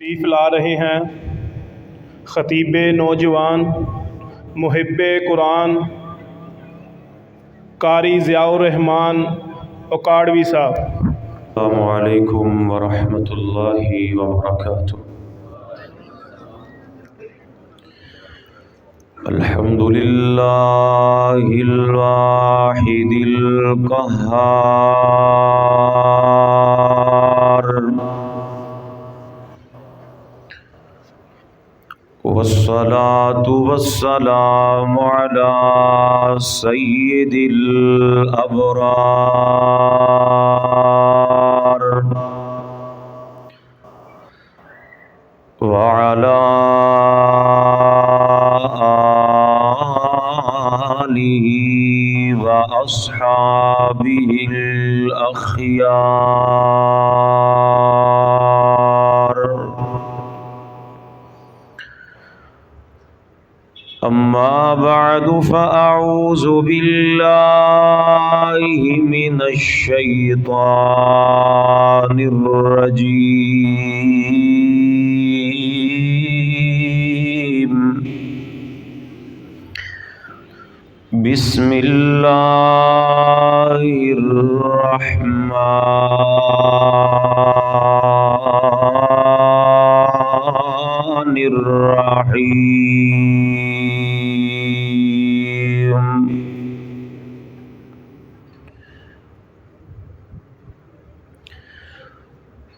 تشریف لا رہے ہیں خطیب نوجوان محب قرآن قاری ضیاء الرحمان اکاڑوی صاحب۔ السلام علیکم ورحمۃ اللہ وبرکاتہ۔ الحمد للہ الواحد القہار، والصلاة والسلام على سید الابرار وعلى آلہ واصحابہ الاخیار، اما بعد فاعوذ باللہ من الشیطان الرجیم، بسم اللہ الرحمن الرحیم۔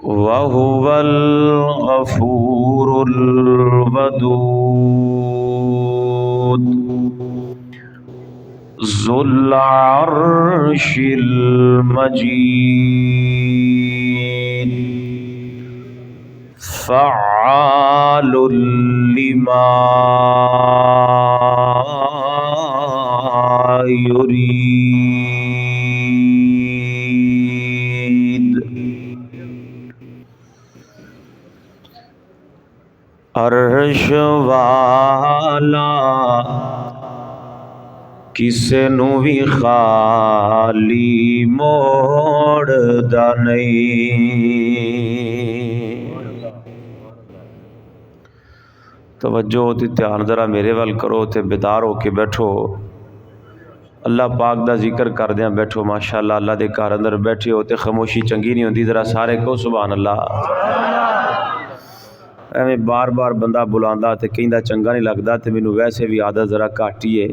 وَهُوَ الْغَفُورُ الْوَدُودُ ذُو الْعَرْشِ الْمَجِيدُ، فَعَّالٌ لِّمَا يُرِيدُ۔ عرش والا کسے نو بھی خالی موڑدا نہیں۔ توجہ تے دھیان ذرا میرے ول کرو تے بیدار ہو کے بیٹھو، اللہ پاک دا ذکر کردیاں بیٹھو۔ ماشاءاللہ اللہ دے گھر اندر بیٹھے ہو تے خاموشی چنگی نہیں ہوندی، ذرا سارے کہو سبحان اللہ۔ ایویں بار بار بندہ بلاندا تے کہندا چنگا نہیں لگدا، تے مینوں ویسے بھی عادت ذرا گھٹ ہی ہے۔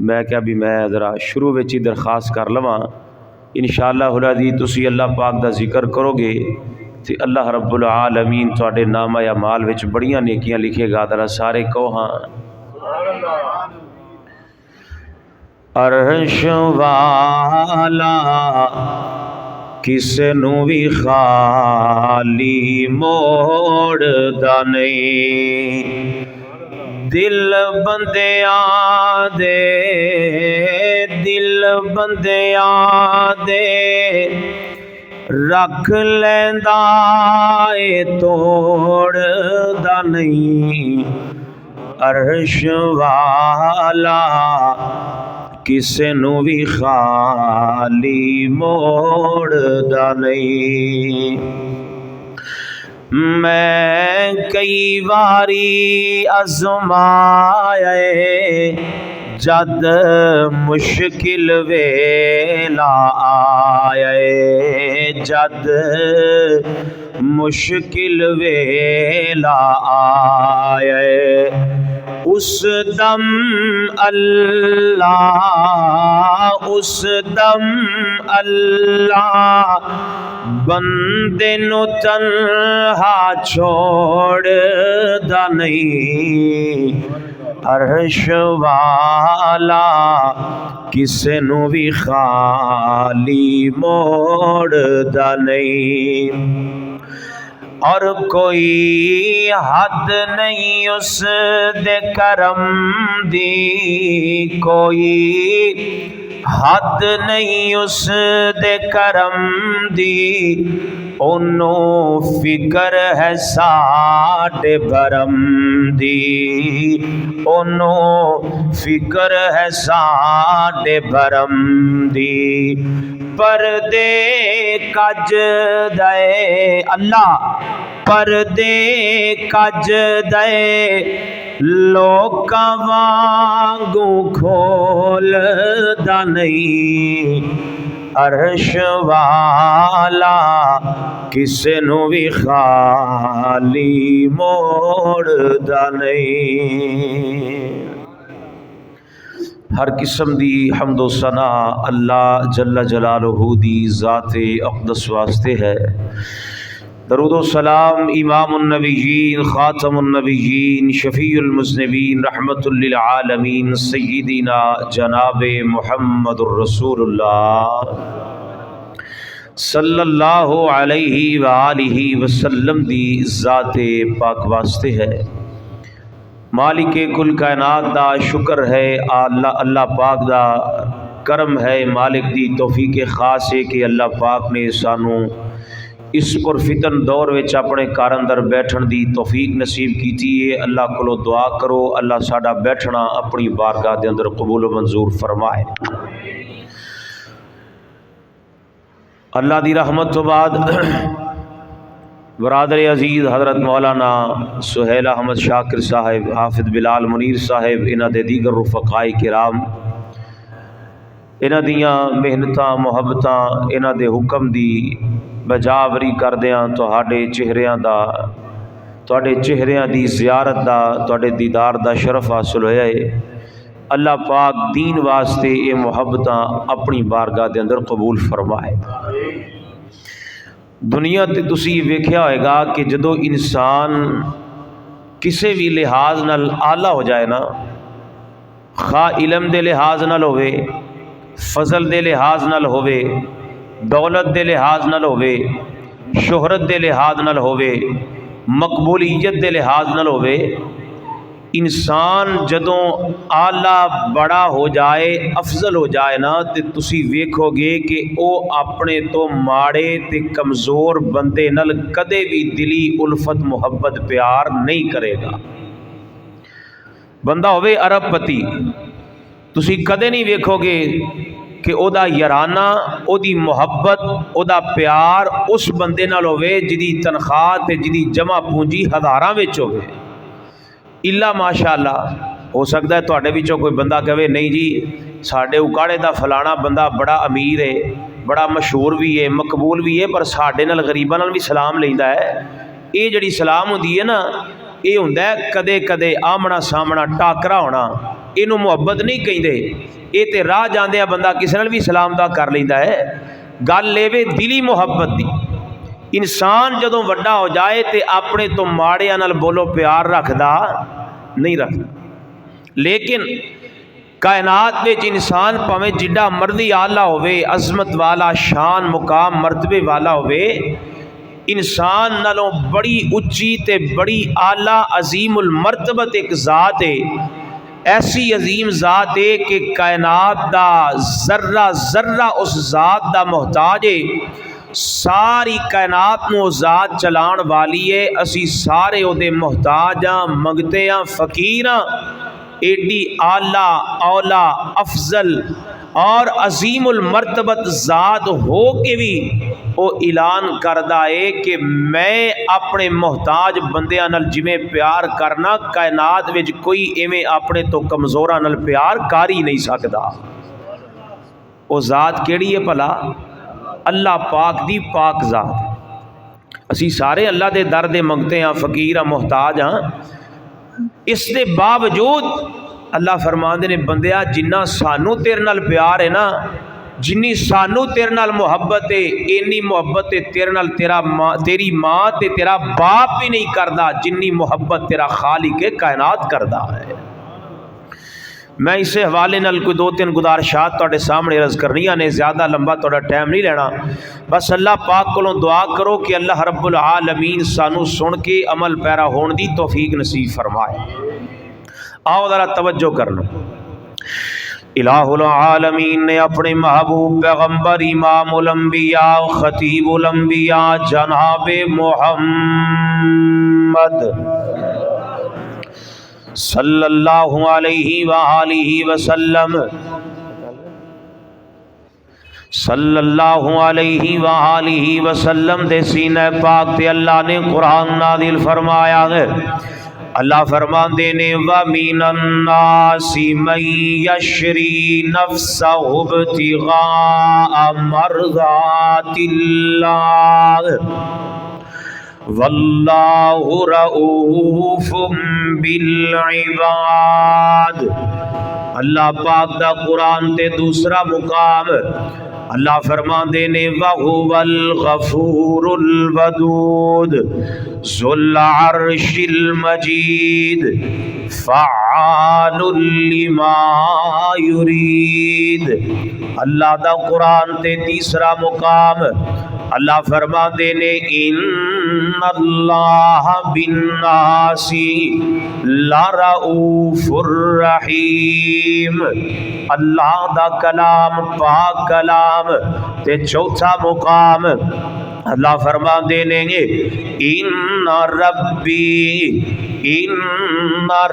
میں کہا بھی میں ذرا شروع وچ ہی درخواست کر لواں، انشاءاللہ العزیز تسی اللہ پاک دا ذکر کرو گے تے اللہ رب العالمین تواڈے نامہ اعمال وچ بڑیاں نیکیاں لکھے گا۔ ذرا سارے کہو ہاں۔ عرش والا کسے نو بھی خالی موڑدا نہیں، دل بندیاں دے رکھ لیندا اے توڑدا نہیں۔ عرش والا کسے نو بھی خالی موڑدا نہیں۔ میں کئی واری آزمایا جد مشکل ویلا آیا، جد مشکل ویلا آیا، اس دم اللہ بندے نو تنہا چھوڑدا نہیں۔ عرش والا کسے نو بھی خالی موڑدا نہیں، اور کوئی حد نہیں اس دے کرم دی، کوئی حد نہیں اس دے کرم دی، انہوں فکر ہے ساڈے بھرم دی، انہوں فکر ہے ساڈے بھرم دی، پردے کج دے اللہ پردے کج دے لوکاں وانگوں کھولدا نہیں عرش والا کسے نو بھی خالی موڑدا نہیں۔ ہر قسم دی حمد و ثنا اللہ جل جلالہ دی ذات اقدس واسطے ہے۔ درود و سلام امام النبیین خاتم النبیین شفیع المذنبین رحمت للعالمین سیدنا جناب محمد الرسول اللہ صلی اللہ علیہ وآلہ وسلم دی ذات پاک واسطے ہے۔ مالک کل کائنات دا شکر ہے، اللہ پاک دا کرم ہے، مالک دی توفیق خاص ہے کہ اللہ پاک نے سانوں اس پرفتن دور وچ اپنے گھر اندر بیٹھن دی توفیق نصیب کیتی ہے۔ اللہ کولو دعا کرو اللہ ساڈا بیٹھنا اپنی بارگاہ دے اندر قبول و منظور فرمائے۔ اللہ دی رحمت تو بعد برادر عزیز حضرت مولانا سہیل احمد شاکر صاحب، حافظ بلال منیر صاحب، انہاں دے دیگر رفقائے کرام، انہاں دیاں محنتاں محبتاں انہاں دے حکم دی بجاوری کردیاں تہاڈے چہریاں دی زیارت دا تہاڈے دیدار دا شرف حاصل ہویا ہے۔ اللہ پاک دین واسطے یہ محبتاں اپنی بارگاہ دے اندر قبول فرمائے۔ دنیا تے تسی ویکھیا ہوئے گا کہ جدو انسان کسے بھی لحاظ نال آلہ ہو جائے نا، خواہ علم دے لحاظ نال ہوئے، فضل دے لحاظ نال ہوئے، دولت دے لحاظ نال ہوئے، شہرت دے لحاظ نال ہوئے، مقبولیت دے لحاظ نال ہوئے، انسان جدوں آلہ بڑا ہو جائے افضل ہو جائے نا تے تسی ویکھو گے کہ او اپنے تو ماڑے تے کمزور بندے نال کدے بھی دلی الفت محبت پیار نہیں کرے گا۔ بندہ ہوئے ارب پتی، تسی کدے نہیں ویکھو گے کہ او دا یارانہ، او دی محبت، او دا پیار اس بندے نال ہوئے جدی تنخواہ تے جدی جمع پونجی ہزاراں وچ ہوئے۔ اللہ ماشاءاللہ ہو سکتا ہے تواڈے وچوں کوئی بندہ کہے نہیں جی ساڈے اکاڑے دا فلانا بندہ بڑا امیر ہے، بڑا مشہور بھی ہے، مقبول بھی ہے، پر ساڈے نال غریباں نال بھی سلام لیندا ہے۔ یہ جڑی سلام ہوندی ہے نا، یہ ہوندا ہے کدے کدے آمنا سامنا ٹاکرا ہونا، اینوں محبت نہیں کہندے۔ یہ تے راہ جاندیاں بندہ کسی نال بھی سلام دا کر لیندا ہے۔ گل لیوے دلی محبت دی۔ انسان جدوں وڈا ہو جائے تے اپنے تو ماڑیاں نال بولو پیار رکھدا نہیں رکھدا، لیکن کائنات وچ انسان پاویں جڈا مرضی آلہ ہوئے، عظمت والا، شان مقام مرتبے والا ہوئے، انسان نالوں بڑی اچھی تے بڑی اعلیٰ عظیم المرتبت ایک ذات ہے، ایسی عظیم ذات ہے کہ کائنات دا ذرہ ذرہ اس ذات دا محتاج ہے۔ ساری کائنات نو ذات چلان والی ہے، اسی سارے او دے محتاج ہاں، منگتے ہاں، فقیر ہاں۔ ایڈی اعلیٰ اولا افضل اور عظیم المرتبت ذات ہو کے بھی وہ اعلان کردہ ہے کہ میں اپنے محتاج بندیاں نال جویں پیار کرنا، کائنات وچ کوئی ایویں اپنے تو کمزوراں نال پیار کر ہی نہیں سکدا۔ وہ ذات کیڑی ہے بھلا؟ اللہ پاک دی پاک ذات۔ اسی سارے اللہ دے در دے منگتے ہیں، فقیر ہاں، محتاج ہاں، اس دے باوجود اللہ فرماندے نے بندیا جنہ سانو تیرے نال پیار ہے نا، جنی سانو تیرے نال محبت ہے، اینی محبت ہے تیرے نال تیری ماں تے تیرا باپ بھی نہیں کردا جنی محبت تیرا خالق کائنات کردا ہے۔ میں اسے حوالے نال کوئی دو تین گزارشات تواڈے سامنے عرض کرنی نے، زیادہ لمبا تواڈا ٹائم نہیں لینا۔ بس اللہ پاک کولوں دعا کرو کہ اللہ رب العالمین سانو سن کے عمل پیرا ہون دی توفیق نصیب فرمائے۔ آؤ ذرا توجہ کرنا۔ الہ العالمین نے اپنے محبوب پیغمبر امام الانبیاء خطیب الانبیاء جناب محمد صلی اللہ علیہ وآلہ وسلم صلی اللہ علیہ وآلہ وسلم دے سینہ پاک تے اللہ نے قرآن نازل فرمایا ہے۔ اللہ فرماندے نے وَمِنَ النَّاسِ مَن يَشْرِي نَفْسَهُ ابْتِغَاءَ مَرْضَاتِ اللَّهِ وَاللَّهُ رَءُوفٌ بِالْعِبَادِ۔ اللہ پاک دا قرآن تے دوسرا مقام اللہ فرماندے نے وَهُوَ الْغَفُورُ الْوَدُودُ ذُو الْعَرْشِ الْمَجِيدُ فَعَّالٌ لِمَا يُرِيدُ۔ اللہ دا قرآن تے تیسرا مقام اللہ فرماندے نے ان اللہ بالناس لرؤوف الرحیم۔ اللہ دا کلام پاک کلام تے چوتھا مقام اللہ فرماندے نے ان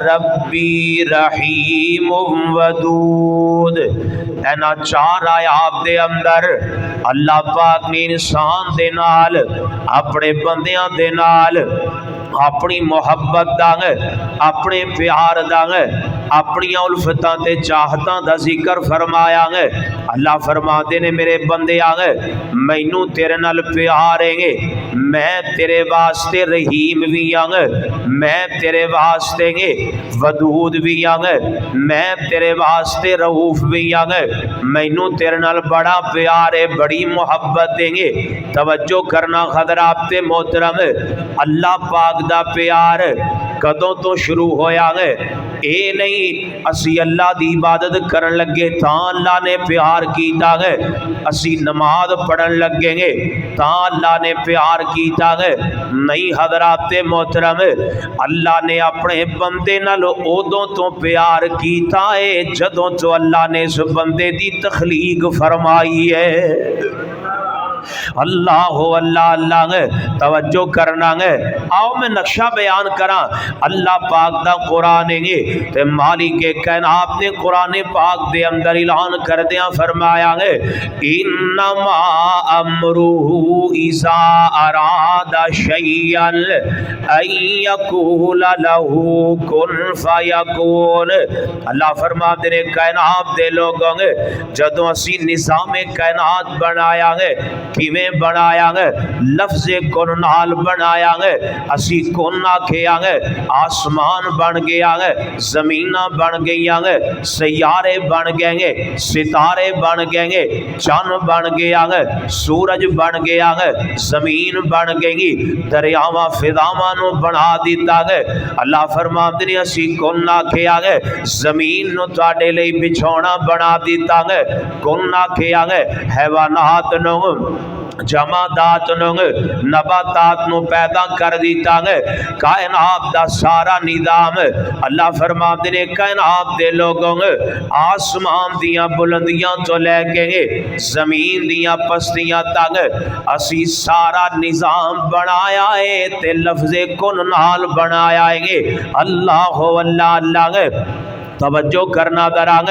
ربی رحیم ودود۔ اینا چار آیات دے اندر اللہ پاک نے انسان دے نال اپنے بندیاں دے نال اپنی محبت دانگ اپنے پیار دانگ اپنی الفتاں تے چاہتاں دا ذکر فرمایا گے۔ اللہ فرماتے نے میرے بندے آگے مینوں تیرے نال پیاریں گے، میں تیرے واسطے رحیم بھی آگے، میں تیرے واسطے گے ودود بھی آگے، میں تیرے واسطے رؤوف بھی آگے، مینوں تیرے نال بڑا پیارے بڑی محبت دیں گے۔ توجہ کرنا حضرات تے محترم، اللہ پاک دا پیار کدوں تو شروع ہویا گے؟ اے نہیں اسی اللہ دی عبادت کرن لگے تاں اللہ نے پیار کیتا گے، اسی نماز پڑھن لگیں گے تاں اللہ نے پیار کیتا گے، نہیں حضرات محترم، اللہ نے اپنے بندے نال اودوں تو پیار کیتا ہے جدوں تو اللہ نے اس بندے دی تخلیق فرمائی ہے۔ اللہ اللہ اللہ گے توجہ کرنا گے۔ آؤ میں نقشہ بیان کرا اللہ پاک دا قرآن گے تے مالک کائنات نے قرآن پاک دے اندر اعلان کر دیا فرمایا گے انما امرہ اذا اراد شیئا ان یقول لہ کن فیکون۔ اللہ فرماتے نے کائنات دے لوگوں گے جدوں اسی نظام کائنات بنایا گے، کیویں بنایا گے؟ لفظ کن نال بنایا گے، اسی کن آکھیا گے آسمان بن گیا گے، زمیناں بن گیا گے، سیارے بن گئے گے، ستارے بن گئے گے، چاند بن گیا گے، سورج بن گیا گے، زمین بن گئی گی، دریاواں فضاواں نو بنا دیتا گے۔ اللہ فرماتے نے اسی کن آکھیا گے زمین نو تواڈے لئی بچھونا بنا دیتا گے، کن آکھیا گے حیوانات نو جمادات نو نباتات نو پیدا کر دیتا گے، کائنات دا سارا نظام اللہ فرماتے نے کائنات دے لوگوں آسمان دیاں بلندیاں تو لے کے زمین دیاں پستیاں تک اسی سارا نظام بنایا ہے تے لفظ کن نال بنایا ہے۔ اللہ اللہ اللہ گے توجہ کرنا درانگ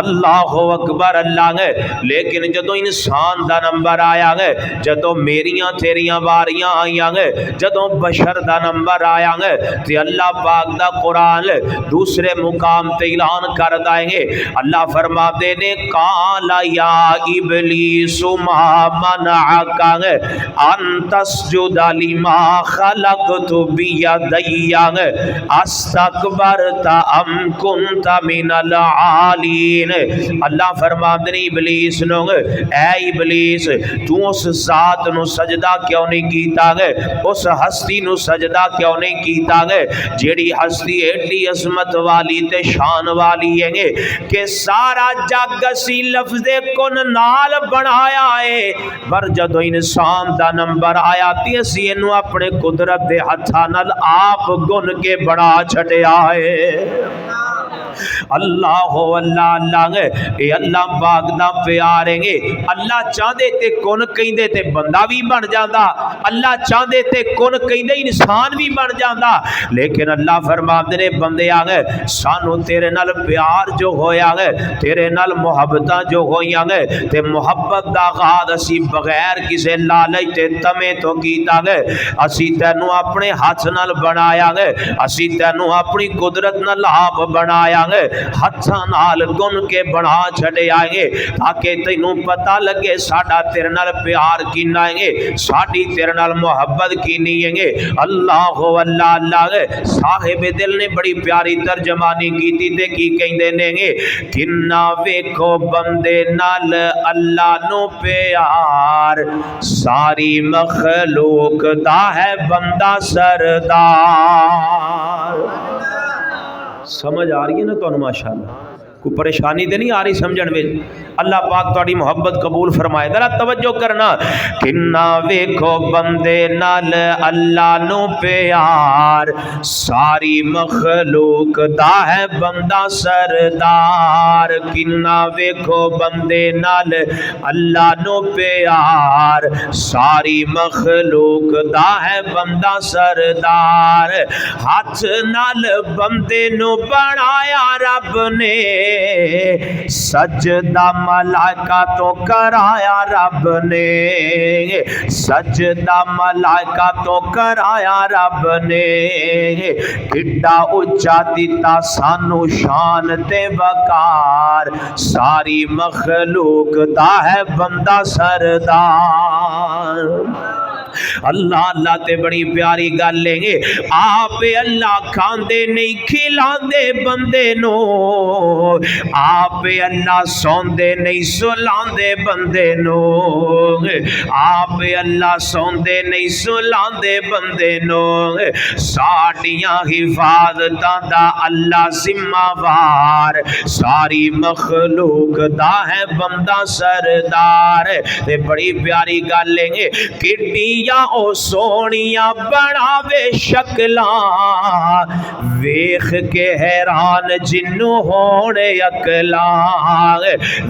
اللہ اکبر اللہ گے۔ لیکن جدو انسان دا نمبر آیا گے، جدو میریاں تیریاں باریاں آئیاں گے، جدو بشر دا نمبر آیا گے تے اللہ پاک دا قرآن دوسرے مقام تے اعلان کر دائیں گے۔ اللہ فرماتے نے قال یا ابلیس ما منعک ان تسجد لما خلقت بیدی استکبرت ام کنت من العالین۔ اللہ فرماتے ہیں ابلیس نو اے ابلیس تو اس ذات نو سجدہ کیوں نہیں کیتا گے، اس ہستی نو سجدہ کیوں نہیں کیتا گے جیڑی ہستی ایڈی عظمت والی تے شان والی ہے کہ سارا جگ اسی لفظ کن نال بنایا ہے، پر جدو انسان دا نمبر آیا تے اسی انو اپنے قدرت دے ہتھاں نال آپ گن کے بنا چھڈیا ہے۔ اللہ ہو اللہ اللہ اے اللہ پاک دا پیارے گے اللہ چاہدے تے کون کہندے تے بندہ بھی بن جاندا اللہ چاہدے تے کون کہندے انسان بھی بن جاندا لیکن اللہ فرماندے نے بندے آ گئے سانو تیرے نال پیار جو ہویا گئے تیرے نال محبتاں جو ہویاں گئے تے محبت دا آغاز اسی بغیر کسے لالچ تے تمے تو کیتا گئے اسی تینوں اپنے ہاتھ نال بنایا گئے اسی تینوں اپنی قدرت نال آپ بنایا گئے ہتھاں نال گن کے بنا چھڑے آئیں گے تاکہ تینوں پتہ لگے ساڈا تیرے نال پیار کینا ہے ساڈی تیرے نال محبت کینی ہے اللہ اللہ اللہ صاحب دل نے بڑی پیاری ترجمانی کیتی تے کی کہندے نے کنا ویکھو بندے نال اللہ نو پیار ساری مخلوق دا ہے بندہ سردار سمجھ آ رہی ہے نا تو ماشاءاللہ کوئی پریشانی تے نہیں آ رہی سمجھن میں اللہ پاک تہاڈی محبت قبول فرمائے ذرا توجہ کرنا کنا ویکھو بندے نال اللہ نو پیار ساری مخلوق دا ہے بندہ سردار کنا ویکھو بندے نال اللہ نو پیار ساری مخلوق دا ہے بندہ سردار ہاتھ نال بندے نو بنایا رب نے سجدہ ملائکہ تو کرایا رب نے سجدہ ملائکہ تو کرایا رب نے کڈا اچا دیتا سانو شان تے وقار ساری مخلوق دا ہے بندہ سردار اللہ اللہ تے بڑی پیاری گل لیں گے آپ اللہ کھاندے نہیں کھلاندے بندے نو آپ اللہ سوندے نہیں سلاندے بندے نو آپ اللہ سوندے نہیں سلاندے بندے نو ساڈیاں حفاظتاں دا اللہ ذمہ وار ساری مخلوق دا ہے بندہ سردار تے بڑی پیاری گل لیں گے کڈی یا او سونیاں بناوے شکلاں ویخ کے حیران جنو ہونے اکلاں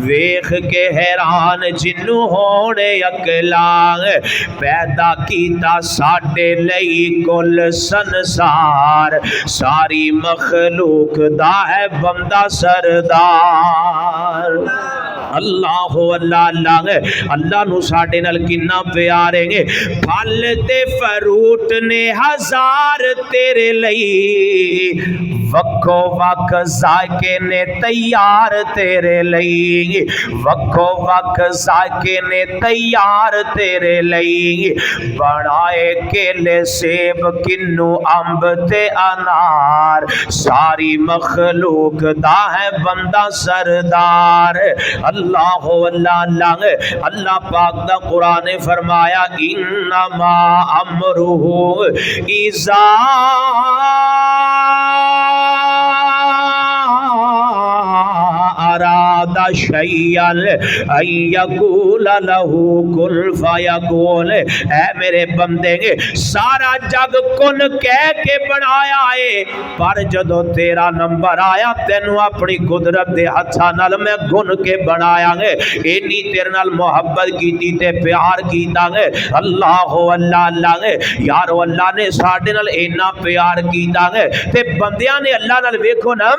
ویخ کے حیران جنو ہونے اکلاں پیدا کیتا ساڈے لئی کل سنسار ساری مخلوق دا ہے بندہ سردار اللہ اللہ اللہ اللہ نو ساڈے نال کنا پیارے گے پھل تے فروٹ نے ہزار تیرے لئی وکھو وک ذائقے نے تیار تیرے لئی وکھو وک ذائقے نے تیار تیرے لئی بنائے کیلے سیب کنو امب تے انار ساری مخلوق دا ہے بندہ سردار اللہ اللہ اللہ اللہ پاک دا قرآن فرمایا انما امرہ اذا اراد شیئا ان یقول له کن فیکون اے میرے بندے سارا جگ کن کہہ کے بنایا ہے پر جدو تیرا نمبر آیا تینو اپنی قدرت دے ہتھاں نال میں گن کے بنایا گے اینی تیرے نال محبت کیتی تے پیار کیتا گے اللہ اللہ اللہ یارو اللہ نے ساڈے نال اینا پیار کیتا گے تے بندیاں نے اللہ نال ویکھو نا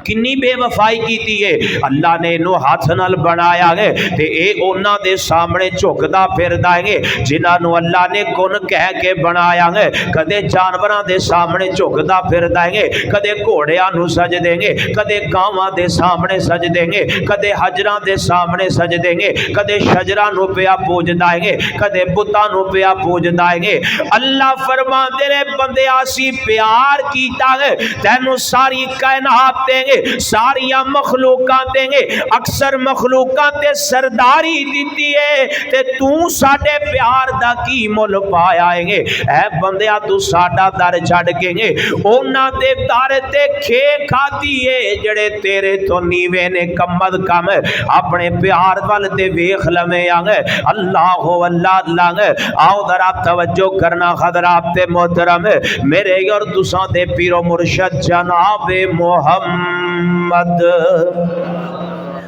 کنی بے وفائی کیتی ہے اللہ نے انہوں ہاتھ نال بنایا گے تے اے اونا دے سامنے چکدا پھر دائیں گے جنہاں نو اللہ نے کن کہہ کے بنایا گے کدے جانوراں دے سامنے چکدا پھر دائیں گے کدے گھوڑیاں نو سج دیں گے کدے گاواں دے سامنے سج دیں گے کدے حجراں دے سامنے سج دیں گے کدے شجراں نو پیا پوج دائیں گے کدے بتاں نو پیا پوج دائیں گے اللہ فرماندے نے بندے آسی پیار کیتا ہے تینو ساری کائنات دیں گے ساری مخلوقات دیں گے اکثر مخلوقات تے سرداری دیتی ہے تے تو ساڈے پیار دا کی مل پایا ہے اے بندیا تو ساڈا در چھڑ کے گے اونا دے در تے کھے کھاتی ہے جڑے تیرے تو نیوے نے کمد کم اپنے پیار وال تے ویکھ لویں آگے اللہ اللہ اللہ آؤ ذرا توجہ کرنا حضرات تے محترم میرے اور تساں دے پیر و مرشد جناب محمد محمد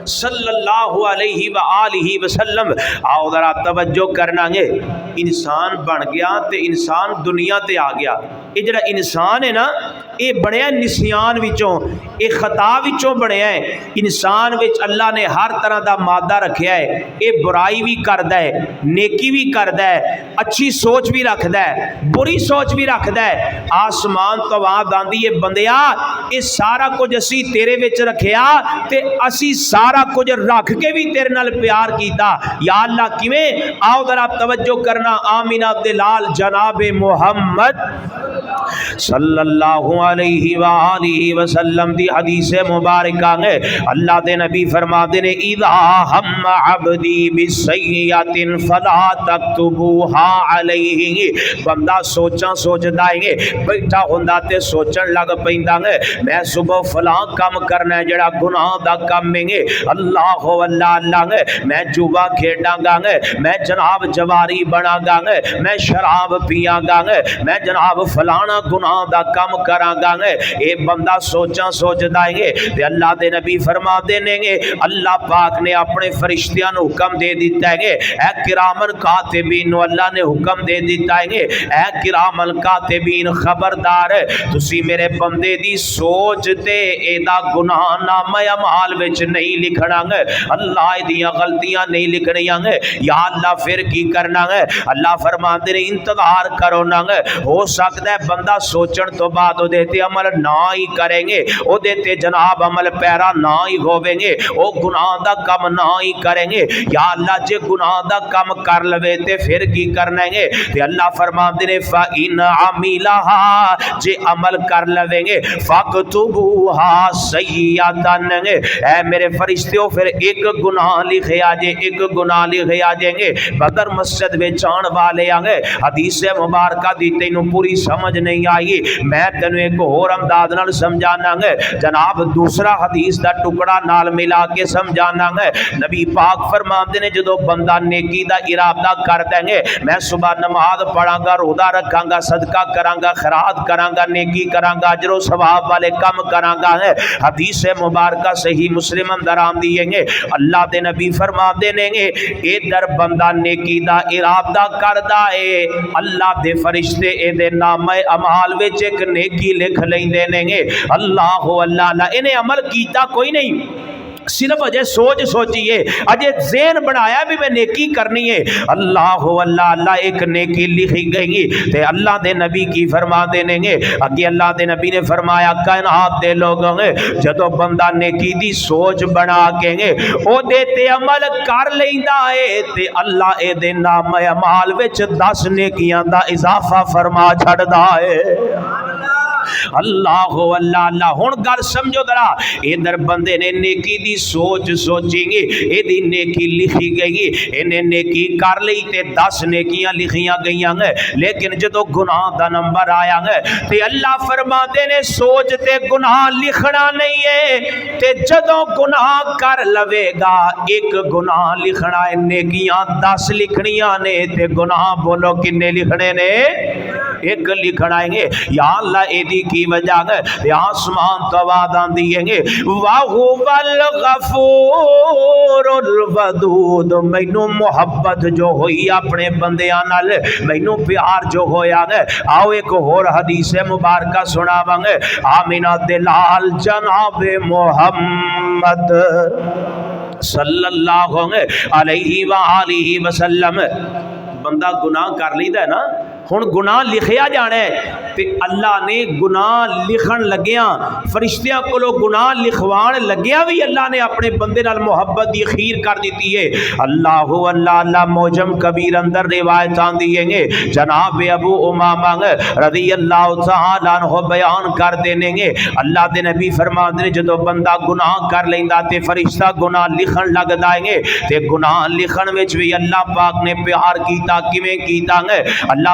صلی اللہ علیہ وآلہ وسلم. آؤ ذرا توجہ کرنا گے. انسان بن گیا تے انسان دنیا تے آ گیا. یہ جڑا انسان ہے نا یہ بنیا نسیان وچوں, یہ خطا وچوں بنیا ہے. انسان وچ اللہ نے ہر طرح دا مادہ رکھیا ہے. یہ برائی بھی کردا ہے, نیکی بھی کردا ہے, اچھی سوچ بھی رکھدا ہے, بری سوچ بھی رکھدا ہے. آسمان تو آواز آندی ہے بندیا یہ سارا کچھ اسی تیرے وچ رکھیا تے اسی سارا کچھ رکھ کے بھی تیرے نال پیار کیتا. یا اللہ کیویں؟ آؤ ذرا توجہ کرنا. آمینہ دے لال جناب محمد صلی اللہ علیہ وآلہ وسلم دی حدیث مبارکہ ہے. اللہ دے نبی فرماتے نے اذا ہم عبدی بسیئۃ فلا تکتبوها علیہ. بندہ سوچاں سوچدا ہے, بیٹھا ہوندا تے سوچن لگ پیندا ہے میں صبح فلاں کام کرنا ہے جڑا گناہ دا کام ہے. اللہ اللہ اللہ ہے, میں جوا کھیڈاں گا, میں جناب جواری بنا گا, میں شراب پیاں گا, میں جناب فلانا گناہ دا کام کراں گا. اے بندہ سوچاں سوچدا ہے تے اللہ دے نبی فرما دینے گے اللہ پاک نے اپنے فرشتیاں نو حکم دے دیتا ہے اے کرامن کاتبین نو اللہ نے حکم دے دیتا ہے اے کرامن کاتبین خبردار تسی میرے بندے دی سوچ تے اے دا گناہ نامہ اعمال وچ نہیں لکھنا ہے. اللہ دیاں غلطیاں نہیں لکھنیاں ہے. یا اللہ پھر کی کرنا ہے؟ اللہ فرماتے ہیں انتظار کرو نا. ہو سکتا ہے بندہ سوچن تو بعد او دیتے عمل نہ ہی کریں گے, او دیتے جناب عمل پیرا نہ ہی ہوویں گے, او گناہ دا کم نہ ہی کریں گے. یا اللہ جے گناہ دا کم کر لوے تے پھر کی کرنا ہے؟ تے اللہ فرماتے ہیں فَإِنْ عَمِلَهَا جے عمل کر لویں گے فَاكْتُبُوهَا سَيِّئَةً اے میرے فرشتیوں پھر ایک گناہ لکھے آجے, ایک گناہ لکھے آجیں گے. بدر مسجد میں جان والے آگے حدیث مبارکہ دی تینوں پوری سمجھ نہیں آئی, میں تینوں ایک اور امداد نال سمجھانا گے. جناب دوسرا حدیث دا ٹکڑا نال ملا کے سمجھانا گے. نبی پاک فرماتے ہیں جدو بندہ نیکی دا ارادہ کر دیں گے میں صبح نماز پڑھاں گا, روزہ رکھاں گا, صدقہ کراں گا, خیرات کراں گا, نیکی کراں گا, اجر و ثواب والے کام کراں گا. حدیث مبارکہ صحیح مسلم اندر آمدی ہے. اللہ دے نبی فرما دینے گے ادھر بندہ نیکی دا ارادہ کردا ہے اللہ دے فرشتے اے دے نام اعمال وچ ایک نیکی لکھ لیندے نے. اللہ اللہ اللہ انہیں عمل کیتا کوئی نہیں, صرف اجے سوچ سوچیے, اجے ذہن بنایا بھی میں نیکی کرنی ہے. اللہ اللہ اللہ ایک نیکی لکھی گئی تے اللہ دے نبی کی فرما دینے گے. اگے اللہ دے نبی نے فرمایا کائنات دے لوگوں گے جدو بندہ نیکی دی سوچ بنا کے گے او دے تے عمل کر لیندا ہے تے اللہ اے دے نام اعمال وچ 10 نیکیاں دا اضافہ فرما چھڑدا ہے. اللہ اللہ اللہ. ہن گل سمجھو ذرا, ادھر بندے نے نیکی دی سوچ سوچی گی, اے دی نیکی لکھی گئی, انہیں نیکی کر لی تے 10 نیکیاں لکھیاں گئیاں گے. لیکن جدو گناہ دا نمبر آیا گے تے اللہ فرماتے نے سوچ تے گناہ لکھنا نہیں ہے تے جدو گناہ کر لوے گا ایک گناہ لکھنا ہے, نیکیاں 10 لکھنیاں نے تے گناہ بولو کنے لکھنے نے؟ ایک لکھنا ہے. یا اللہ اے دی کی وجہ ہے آسمان تو آواز آندی ہے وَهُوَ الْغَفُورُ الْوَدُودُ. مینوں محبت جو ہوئی اپنے بندیاں نال, مینوں پیار جو ہویا ہے. آؤ ایک اور حدیث مبارکہ سناواں گے. آمینہ دے لال جناب محمد صلی اللہ علیہ وآلہ وسلم. بندہ گناہ کر لیدا ہے نا, ہن گناہ لکھیا جانا ہے تے اللہ نے گناہ لکھن لگیاں فرشتیاں کولو گناہ لکھوان لگیاں بھی اللہ نے اپنے بندے نال محبت دی خیر کر دیتی ہے. اللہ اللہ اللہ. موجم کبیر اندر روایت آندی ہے جناب ابو امامہ رضی اللہ تعالی عنہ بیان کر دینے گے اللہ دے نبی فرماندے نے جدو بندہ گناہ کر لیندا تے فرشتہ گناہ لکھن لگدا ہے تے گناہ لکھن وچ بھی اللہ پاک نے پیار کیتا. کیویں کیتا ہے؟ اللہ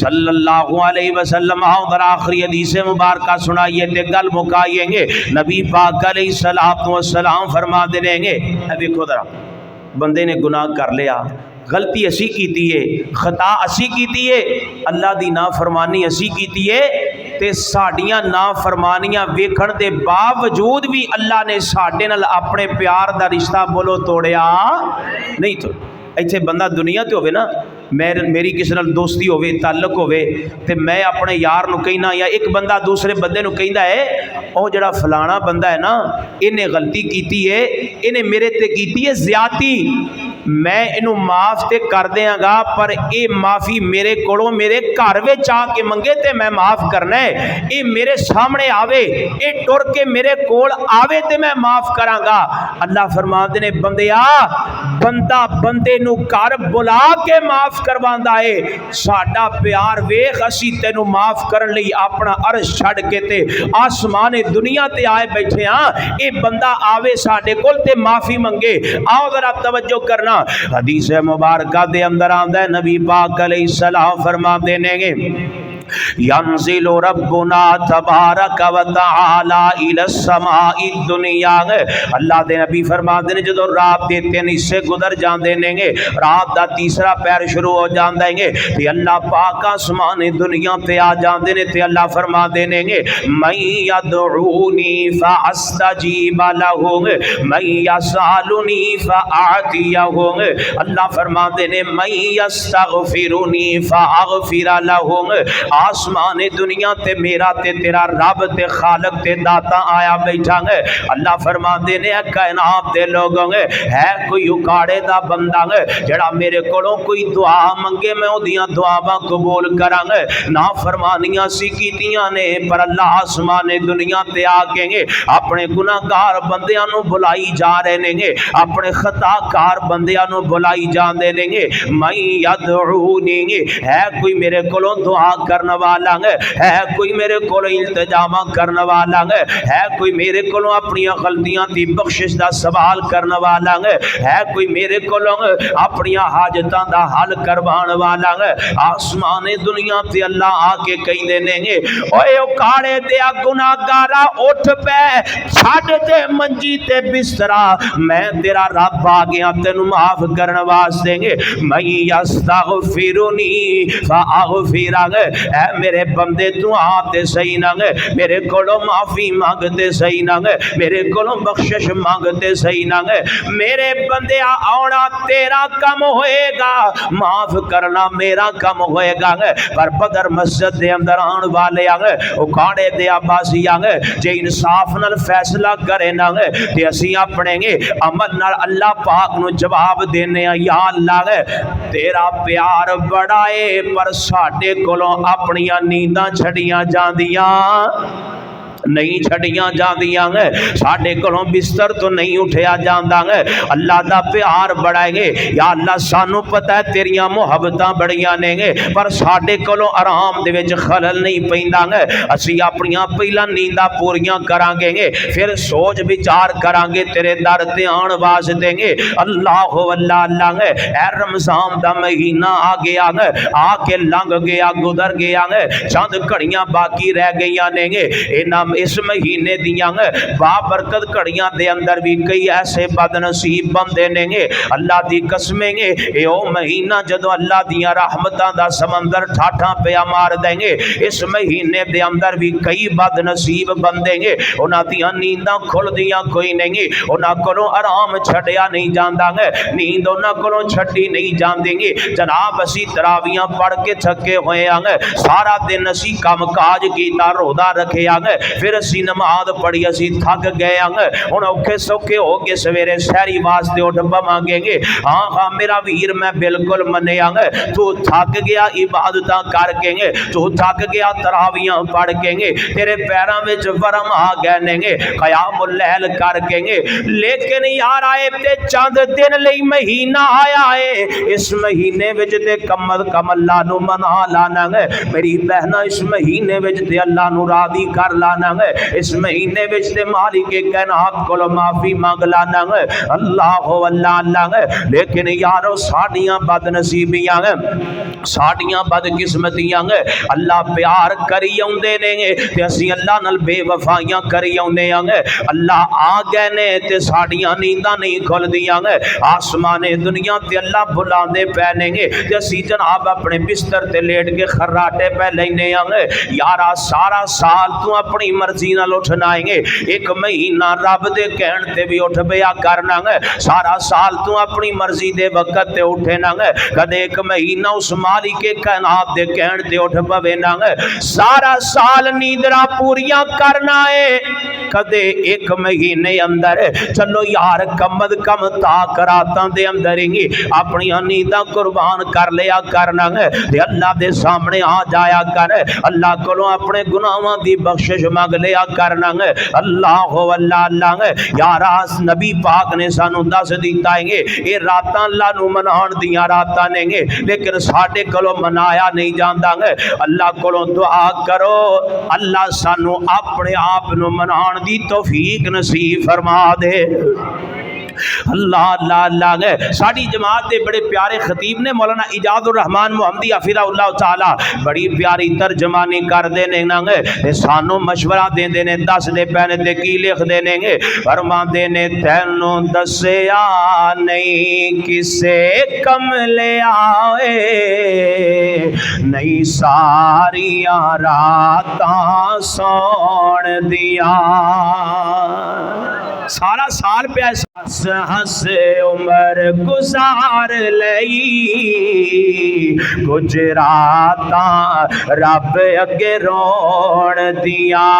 صلی اللہ علیہ وسلم آؤ ذرا آخری حدیث مبارکہ سنائیے تے گل مکائیں گے. نبی پاک علیہ الصلوۃ والسلام فرما دیں گے دیکھو ذرا بندے نے گناہ کر لیا, غلطی اسی کیتی ہے, خطا اسی کیتی ہے, اللہ دی نافرمانی اسی کیتی ہے تے ساڈیاں نافرمانیاں ویکھن دے باوجود بھی اللہ نے ساڈے نال اپنے پیار دا رشتہ بولو توڑیا نہیں. تو ایتھے بندہ دنیا تے ہوے نا, میری کسی نال دوستی ہوے تعلق ہوے تے میں اپنے یار نو کہنا یا ایک بندہ دوسرے بندے نو کہندا ہے او جڑا فلانا بندہ ہے نا انہیں غلطی کیتی ہے, انہیں میرے تے کیتی ہے زیادتی, میں انہوں معاف تے کر دیاں گا پر اے معافی میرے کولوں میرے گھر وچ آ کے منگے تے میں معاف کرنا ہے, اے میرے سامنے آوے, اے ٹر کے میرے کول آوے تے میں معاف کراں گا. اللہ فرماندے نے بندیا بندہ بندے نو گھر بلا کے معاف کرواندا ہے, ساڈا پیار ویکھ اسی تینوں معاف کرن لئی اپنا عرش چھڈ کے تے آسمان دنیا تے آئے بیٹھے ہاں, اے بندہ آوے ساڈے کول تے معافی منگے. آؤ ذرا توجہ کرنا, حدیث مبارکہ دے اندر آندا ہے نبی پاک علیہ السلام فرما دینے گے ینزل ربنا تبارک و تعالی الی السماء الدنیا. اللہ دے نبی فرما دے جدو رات دے 3 حصے گزر جاندے نے گے, رات دا تیسرا پہر شروع ہو جاندا ہے تے اللہ پاک آسمان دنیا تے آ جاندے نے تے اللہ فرما دے نے گے من یدعونی فاستجیب لہ من یسالنی فاعطیہ. اللہ فرما دے نے من یستغفرنی فاغفر لہ, آسمان دنیا تے میرا تے تیرا رب تے خالق تے داتا آیا بیٹھا گے. اللہ فرما دے نے کائنات دے لوگوں گے ہے کوئی اکاڑے دا بندہ گے جڑا میرے کولوں کوئی دعا منگے میں اودیاں دعاواں قبول کراں گے. نافرمانیاں سی کیتیاں نے پر اللہ آسمان دنیا تے آ کے گے اپنے گناہگار بندیاں نو بلائی جا رہے نے گے, اپنے خطا کار بندیاں نو بلائی جاندے نے گے. من یدعونی ہے کوئی میرے کولوں دعا کرنے والا ہے کوئی میرے کول التجا کرنے والا ہے کوئی میرے کولوں اپنی غلطیاں دی بخشش دا سوال کرنے والا ہے کوئی میرے کولوں اپنی حاجتاں دا حل کروان والا ہے. آسمان دنیا تے اللہ آ کے کہندے نے اوے او کاڑے دیا گناہگارا اٹھ پے چھڈ تے منجی تے بسترا, میں تیرا رب آ گیا تینوں معاف کرنے واسطے. من یستغفرنی فاغفر, اے میرے بندے تو آتے صحیح نہ میرے کولوں معافی مانگتے صحیح نہ میرے کولوں بخشش مانگتے صحیح نہ میرے بندے آنا تیرا کم ہوئے گا, معاف کرنا میرا کم ہوئے گا. پر بدر مسجد دے اندر آن والے اکاڑے دے عباسی جے انصاف نال فیصلہ کرے نہ تے اسی اپنے عمل نال اللہ پاک نو جواب دینے یا اللہ تیرا پیار بڑا ہے پر ساڈے کولوں اپنیاں نینداں چھڑیاں جاندیاں نہیں چھڑیاں جاندیاں ساڈے کولوں بستر تو نہیں اٹھیا جاندا. اللہ دا پیار بڑا ہے یا اللہ سانو پتہ ہے تیریاں محبتاں بڑیاں نے پر ساڈے کولوں آرام دے وچ خلل نہیں پیندا. اسی اپنیاں پہلا نینداں پوریاں کران گے پھر سوچ وچار کران گے تیرے در تے آن واسطے. اللہ اللہ اللہ اے رمضان دا مہینہ آ گیا آ کے لنگ گیا گزر گیا چند گھڑیاں باقی رہ گئیاں نے انہاں اس مہینے دیاں بابرکت گھڑیاں دے اندر بھی کئی ایسے بد نصیب بندے نے اللہ دی قسمیں اے او مہینہ جدو اللہ دیاں رحمتاں دا سمندر ٹھاٹھاں پیا مار دیں گے اس مہینے دے اندر بھی کئی بد نصیب بندے انہاں دیاں نینداں کھل دیاں کوئی نہیں, انہاں کولوں آرام چھڈیا نہیں جاندا نیند انہاں کولوں چھڈی نہیں جاندی. جناب اسی تراویاں پڑھ کے تھکے ہوئے سارا دن اسی کام کاج کیتا روزہ رکھیا پھر اسی نماز پڑھی اسی تھک گئے ہن اوکھے سوکھے ہو کے سویرے سحری واسطے اٹھ پواں گے. ہاں ہاں میرا ویر میں بالکل منیا تو تھک گیا عبادتاں کر کے تو تھک گیا تراویاں پڑھ کے تیرے پیراں وچ ورم آ گئے نے قیام اللیل کر کے لیکن یار آئے تے چند دن لئی مہینہ آیا ہے اس مہینے وچ تے کم کم اللہ نو منا لانا میری بہنا اس مہینے وچ تے اللہ نو راضی کر لانا گے، اس مہینے وچ تے مالک کائنات کولو معافی منگ لانا گے، اللہ اللہ اللہ گے۔ لیکن یارو ساڈیاں بد نصیبیاں گے، ساڈیاں بد قسمتیاں گے، اللہ پیار کری اوندے نے تے اسی اللہ نال بے وفائیاں کری اوندے گے، اللہ آ گئے نے تے ساڈیاں نینداں نہیں کھلدیاں گے، آسمان دنیا تے اللہ بلاندے پے نے گے تے اسی جناب اپنے بستر تے لیٹ کے خراٹے پہ لینے گے۔ یارا سارا سال تو اپنی مرضی نال اٹھنا ہے، ایک مہینہ رب دے کہن تے بھی اٹھ بیا کرنا ہے، سارا سال تو اپنی مرضی دے وقت تے اٹھے نہ گے، کدے ایک مہینہ اس مالک کے کائنات دے کہن تے اٹھ پوے نہ گے، سارا سال نیندرا پوریاں کرنا ہے، کدے ایک مہینے اندر چلو یار کم از کم تاک راتاں دے اندر ہی اپنی نینداں قربان کر لیا کرنا ہے تے اللہ دے سامنے آ جایا کر، اللہ کولوں اپنے گناہاں دی بخشش مانگ لیا کرنا ہے، اللہ اللہ اللہ ہے۔ یارا نبی پاک نے سانو دس دیتا ہے یہ راتاں اللہ نو مناؤن دیاں راتاں نے گے، لیکن ساڈے کولوں منایا نہیں جاندا ہے، اللہ کولوں دعا کرو اللہ سانو اپنے آپ نو مناؤن دی توفیق نصیب فرما دے۔ اللہ اللہ اللہ ہے۔ ساڑی جماعت دے بڑے پیارے خطیب نے مولانا اجاد الرحمن محمدی حفظہ اللہ تعالی بڑی پیاری ترجمانی کر دینے گے، سانو مشورہ دے دینے، دس دے پہنے دے کی لکھ دینے گے، فرما دینے تینوں دسیا نہیں کسے کم لے آئے، نہیں ساریاں راتاں سون دیا، سارا سال پہ ہس ہس عمر گزار لئی، کچھ راتاں رب اگے رون دیا،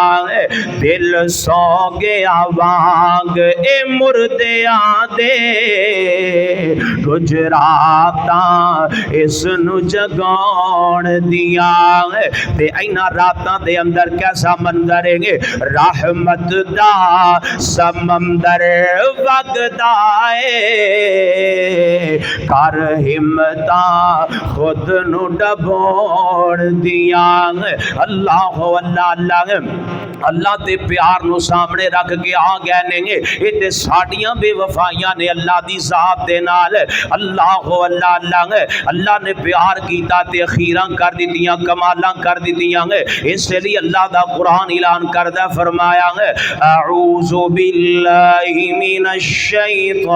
دل سو گیا وانگ اے مردیاں دے، کچھ راتاں اس نو جگون دیا، تے اینا راتاں دے اندر کیسا منظر ہے، رحمت دا سمندر وگدائے، کر ہمتاں خود نو ڈبوڑ دیا، اللہ اللہ اللہ اللہ تے پیار نو سامنے رکھ کے آ گئے نے، یہ تے ساڑیاں بے وفائیاں نے اللہ دی ذات دے نال، اللہ اللہ اللہ اللہ نے پیار کیتا تے اخیراں کر دیتیاں، کمالاں کر دیتیاں، اس لیے اللہ دا قرآن اعلان کردہ فرمایا ہے اعوذ باللہ من الشیطان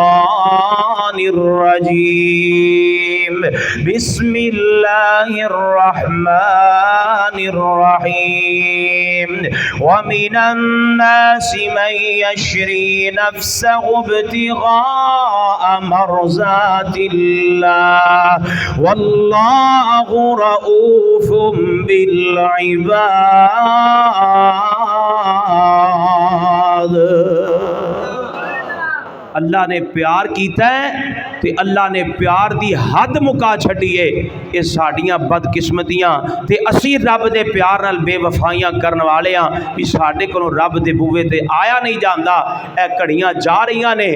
الرجیم بسم اللہ الرحمن الرحیم ومن الناس من يشري نفسه ابتغاء مرضات الله والله رؤوف بالعباد۔ اللہ نے پیار کیتا ہے تے اللہ نے پیار دی حد مکا چھڑیے، یہ ساڑیاں بد قسمتیاں تے اسی رب دے پیار نال بے وفائیاں کرن والے ہاں، بھی ساڑے کو رب دے بوئے تے آیا نہیں جاندا، اے کڑیاں جا رہیاں نے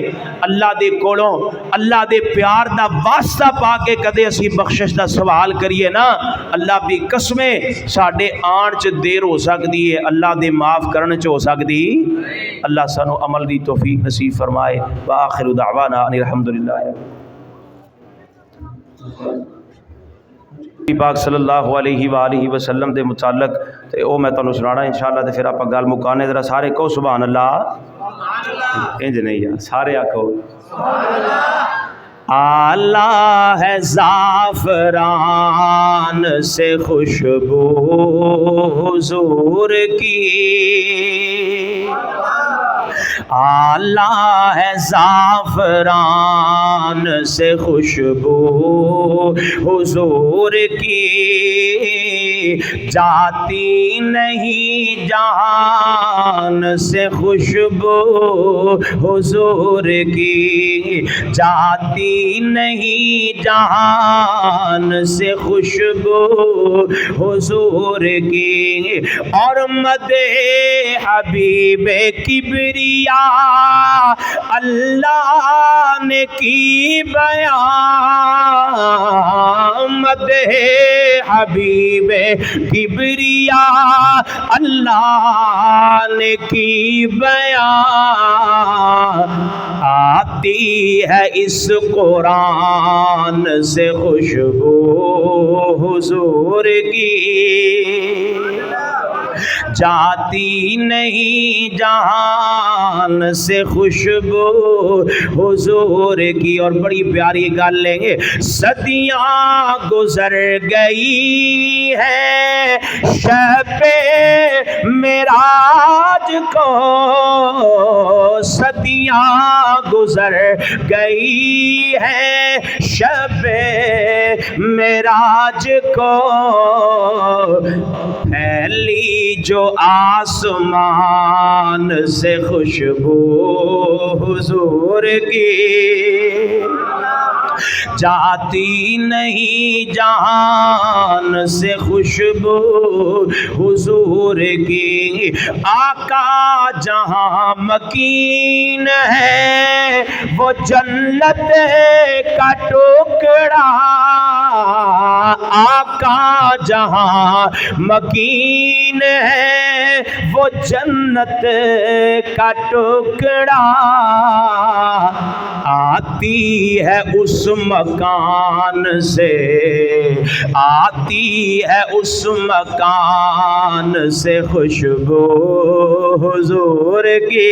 اللہ دے کولوں، اللہ دے پیار دا واسطہ پا کے کدے اسی بخشش دا سوال کریے نا، اللہ بھی قسمیں ساڑے آن چ دیر ہو سکتی ہے، اللہ دے معاف کرنے چ ہو سکتی، اللہ سانو عمل دی توفیق نصیب فرمائے، وآخر دعوانا ان الحمدللہ۔ پاک صلی اللہ علیہ وآلہ وسلم دے متعلق تے او میں تانوں سنانا انشاءاللہ، تے پھر آپ گل مکانے، ذرا سارے کہو سبحان اللہ، انج نہیں یار سارے آکھو آلہ ہے زعفران سے خوشبو حضور کی، آلہ ہے زعفران سے خوشبو حضور کی، جاتی نہیں جہان سے خوشبو حضور کی، جاتی نہیں جہان سے خوشبو حضور کی، اور مدح حبیب کبریا اللہ نے کی بیان، مدح حبیب کبریا اللہ نے کی بیان آتی ہے اس قرآن سے خوشبو حضور کی جاتی نہیں جہان سے خوشبو حضور کی اور بڑی پیاری گل لیں گے صدیاں گزر گئی ہے شب معراج کو صدیاں گزر گئی ہے شب معراج کو پھیلی جو آسمان سے خوشبو حضور کی جاتی نہیں جہان سے خوشبو حضور کی آقا جہاں مکین ہے وہ جنت کا ٹکڑا آقا جہاں مکین ہے وہ جنت کا ٹکڑا آتی ہے اس مکان سے آتی ہے اس مکان سے خوشبو حضور کی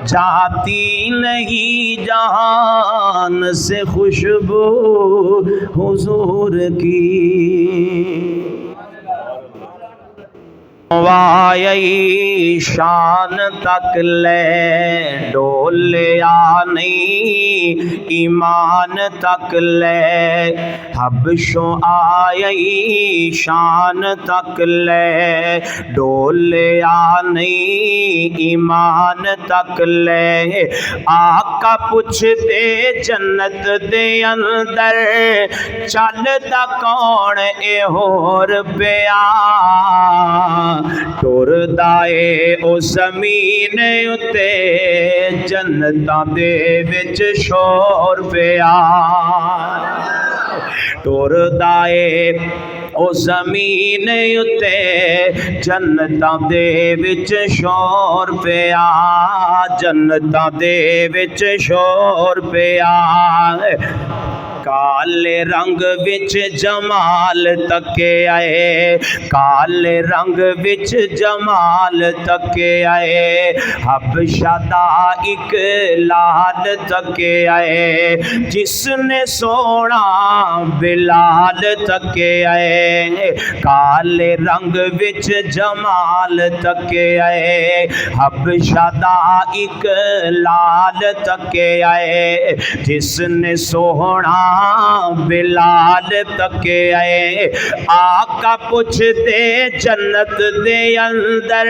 جاتی نہیں جہان سے خوشبو حضور کی وائی شان تک لے ڈولیا نہیں ایمان تک لے حبشوں آئی شان تک لے ڈولیا نہیں ایمان تک لے آقا پوچھتے جنت دے اندر چلدا کون اے ہور پیا ٹردائے او زمین اتے جنتاں دے وچ شور پیا ٹردائے او زمین اتے جنتاں دے وچ شور پیا جنتاں دے وچ شور پیا کالے رنگ وچ جمال تکے آئے کالے رنگ وچ جمال تکے آئے حبشہ دا ایک لال تکے آئے جس نے سونا بلال تکے آئے کالے رنگ وچ جمال تکے آئے حبشہ دا ایک لال تکے آئے جس نے سونا بلال تکے آئے آقا پوچھ دے جنت دے اندر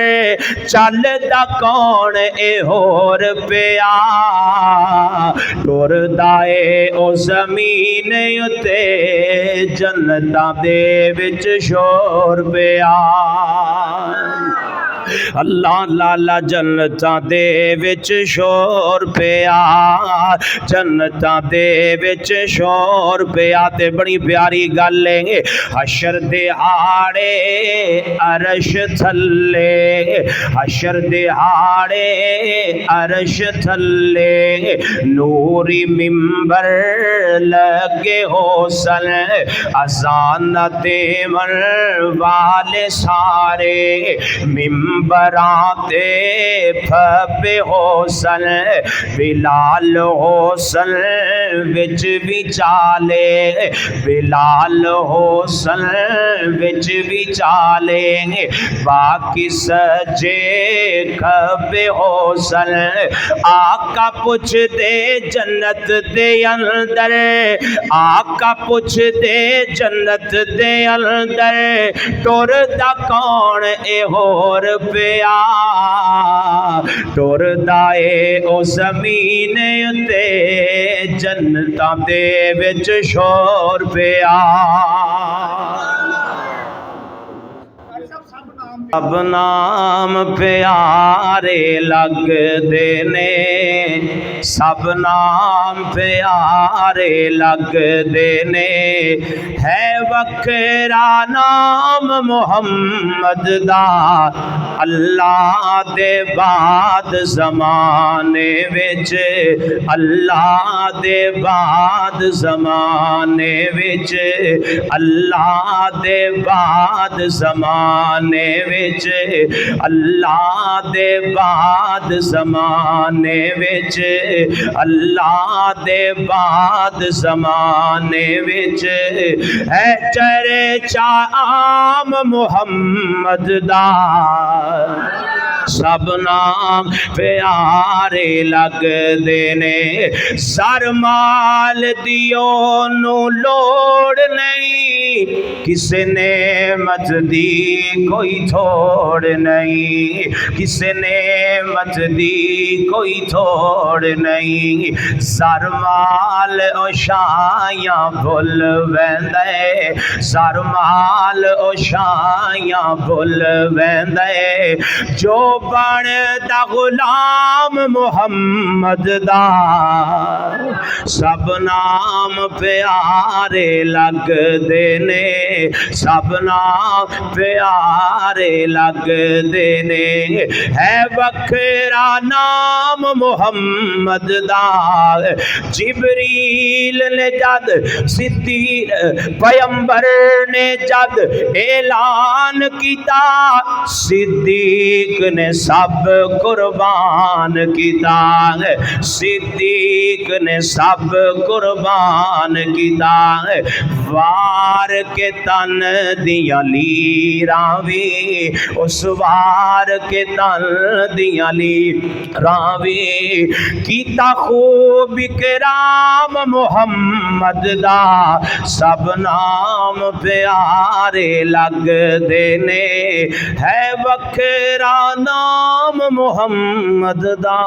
چلدا کون اے ہور پیا ٹردائے او زمین اتے جنتاں دے وچ شور پیا اللہ لالا جنتاں دے وچ شور پیا جنتاں دے وچ شور پیا تے بڑی پیاری گل لیں گے حشر دہاڑے عرش تھلے حشر دہاڑے عرش تھلے نوری ممبر لگے حسن اذان دیون والے سارے ممبراتے پھپے حسن بلال حسن وچ وچالے بلال حسن وچ وچالے باقی سجے کھبے حسن آقا پوچھ دے جنت دے اندر آقا پوچھ دے جنت دے اندر ٹردا کون اے ہور پیا ٹردا اے او زمین اتے جنتاں دے وچ شور پیا سب نام پیارے لگ دینے سب نام پیارے لگدے نے ہے وکھرا نام محمد دا اللہ دے بعد زمانے وچ اللہ دے بعد زمانے وچ اللہ دے بعد زمانے وچ اللہ دے بعد زمانے وچ اللہ دے بعد زمانے وچ ہے چرچا عام محمد دا سب نام پیارے لگدے نے سر مال دیو نو لوڑ نہیں کسے نعمت دی کوئی تھوڑ نہیں کسے نعمت دی کوئی تھوڑ نہیں سر مال او شایاں بھول ویندے سر مال او شایاں بھول ویندے جو بن دا غلام محمد دا سب نام پیارے لگدے نے سب نام پیارے لگدے نے ہے وکھرا نام محمد دا جبریل نے جد صدیق پیمبر نے جد اعلان کیتا صدیق نے سب قربان کیتا صدیق نے سب قربان کیتا وار کے تن دیاں لیراں وی اس وار کے تن دیاں لیراں وی کیتا خوب کرام محمد دا سب نام پیارے لگدے نے ہے وکھرا نام محمد دا